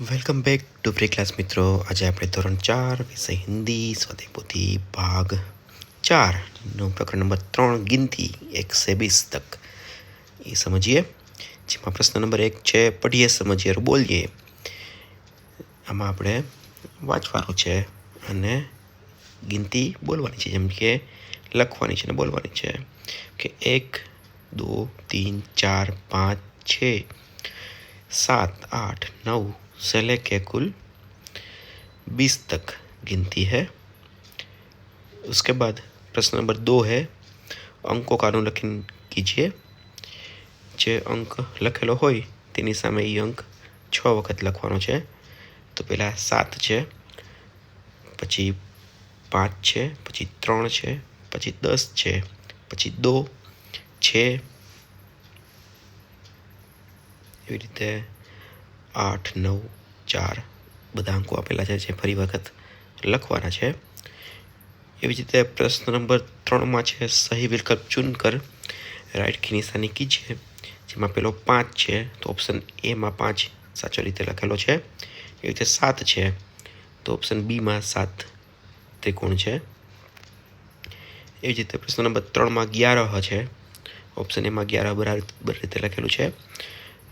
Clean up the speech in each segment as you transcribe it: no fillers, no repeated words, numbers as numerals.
Welcome back to free class મિત્રો. આજે આપણે ધોરણ 4 વિષય હિન્દી સ્વાધ્યાય પોથી ભાગ 4નું પ્રકરણ નંબર 3 ગિનતી 1 से 20 તક એ સમજીએ. જેમાં પ્રશ્ન નંબર 1 છે પઢીએ સમજીએ બોલીએ. આમાં આપણે વાંચવાનું છે અને ગિનતી બોલવાની છે, જેમ કે લખવાની છે અને બોલવાની છે કે 1 2 3 4 5 6 7 8 9 से लेके कुल 20 तक गिनती है. उसके बाद प्रश्न नंबर 2 है अंकों का अनुलेखन कीजिए. જે અંક લખેલો હોય તેની સામે એ અંક 6 વખત લખવાનો છે. તો પહેલા 7 છે, પછી 5 છે, પછી 3 છે, પછી 10 છે, પછી 2 છે, એવી રીતે 8 9 4 બધા અંકો આપેલા છે જે ફરી વખત લખવાના છે. એવી જ રીતે પ્રશ્ન નંબર 3માં છે સહી વિકલ્પ ચૂનકર રાઈટ કી નિશાની કીજીએ. જેમાં પેલો 5 છે તો ઓપ્શન એ માં 5 સાચો રીતે લખેલો છે. એવી રીતે 7 છે તો ઓપ્શન બી માં 7 ત્રિકોણ છે. એવી જ રીતે પ્રશ્ન નંબર 3માં 11 છે, ઓપ્શન એ માં 11 બરાબર રીતે લખેલું છે.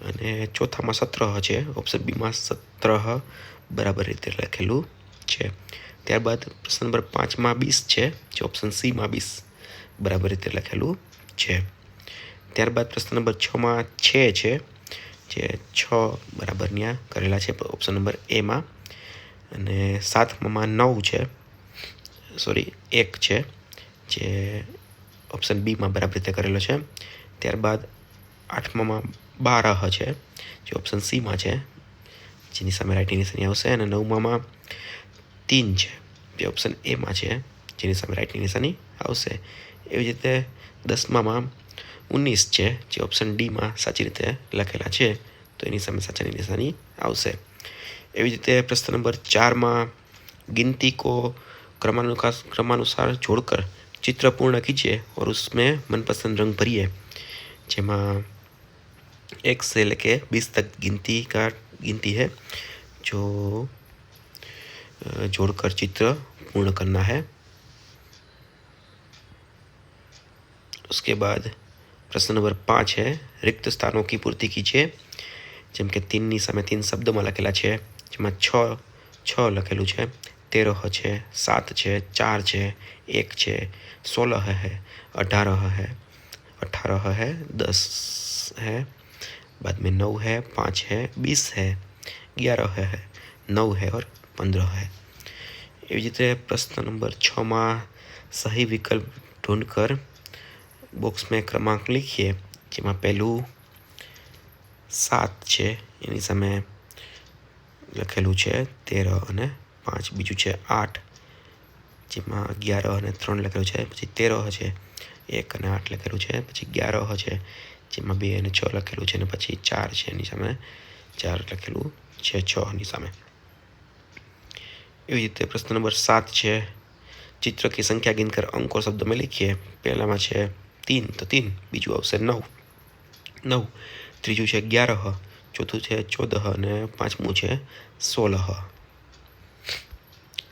અને ચોથામાં 17 છે, ઓપ્શન બી માં 17 બરાબર રીતે લખેલું છે. ત્યારબાદ પ્રશ્ન નંબર 5માં 20 છે, જે ઓપ્શન સી માં 20 બરાબર રીતે લખેલું છે. ત્યારબાદ પ્રશ્ન નંબર 6માં 6 છે, જે 6 બરાબર ત્યાં કરેલા છે ઓપ્શન નંબર એ માં. અને 7માં 9 છે, સોરી 1 છે, જે ઓપ્શન બી માં બરાબર રીતે કરેલો છે. ત્યારબાદ 8માં 12 છે, જે ઓપ્શન સી માં છે, જેની સામે રાઈટ નિશાની આવશે. અને 9માં 3 છે, જે ઓપ્શન એ માં છે, જેની સામે રાઈટ નિશાની આવશે. એવી રીતે 10માં 19 છે, જે ઓપ્શન ડી માં સાચી રીતે લખેલા છે, તો એની સામે સાચાની નિશાની આવશે. એવી રીતે પ્રશ્ન નંબર 4માં गिनती को क्रमानुसार जोड़कर चित्र पूर्ण कीजिए और उसमें मनपसंद रंग भरिए. જેમાં 1 से लेके 20 तक गिनती है जो जोड़कर चित्र पूर्ण करना है. उसके बाद प्रश्न नंबर 5 है रिक्त स्थानों की पूर्ति कीजिए. જેમ કે 3 ની સામે 3 શબ્દમાં લખેલા છે, જેમાં 6 લખેલું છે, 13 છે, 7 છે, 4 છે, 1 છે, 16 है, 18 है, 18 है, 10 है, बाद में 9 है, 5 है, 20 है, 11 है, 9 है और 15 है. એવી રીતે પ્રશ્ન નંબર 6માં સહી વિકલ્પ ઢૂંढकर બોક્સ में ક્રમાંક लिखिए. જેમાં પહેલું 7 છે, એની સામે લખેલું છે 13 અને 5. બીજું છે 8, જેમાં 11 અને 3 લખેલું છે. પછી 13 છે, 1 અને 8 લખેલું છે. પછી 11 છે, જેમાં 2 અને 6 લખેલું છે. અને પછી 4 છે, એની સામે 4 લખેલું છે 6ની સામે. એવી રીતે પ્રશ્ન નંબર 7 છે चित्र की संख्या गिनकर अंक और शब्द में लिखिए. પહેલામાં છે 3 તો 3, બીજું આવશે 9, ત્રીજું છે 11, ચોથું છે 14 અને પાંચમું છે 16.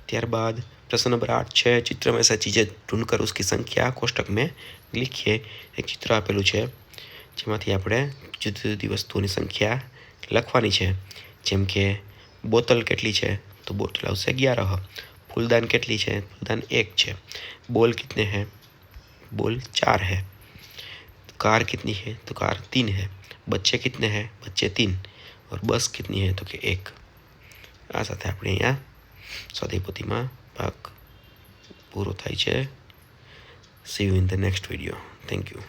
ત્યારબાદ प्रश्न नंबर 8 છે चित्र में से चीजें ढूंढकर उसकी संख्या कोष्टक में लिखिए. એક ચિત્ર આપેલું છે, જેમાંથી આપણે જુદી જુદી વસ્તુઓની સંખ્યા લખવાની છે. જેમ કે બોટલ કેટલી છે, તો બોટલ આવશે 11. फूलदान કેટલી છે, फूलदान 1 છે. बॉल कितने हैं, बॉल 4 है. कार कितनी है, तो कार 3 है. बच्चे कितने हैं, बच्चे 3. और बस कितनी है, तो कि 1. આ સાથે આપણે અહીંયા સ્વાધ્યાય પોથીમાં ભાગ પૂરો થાય છે. See you in the next video. Thank you.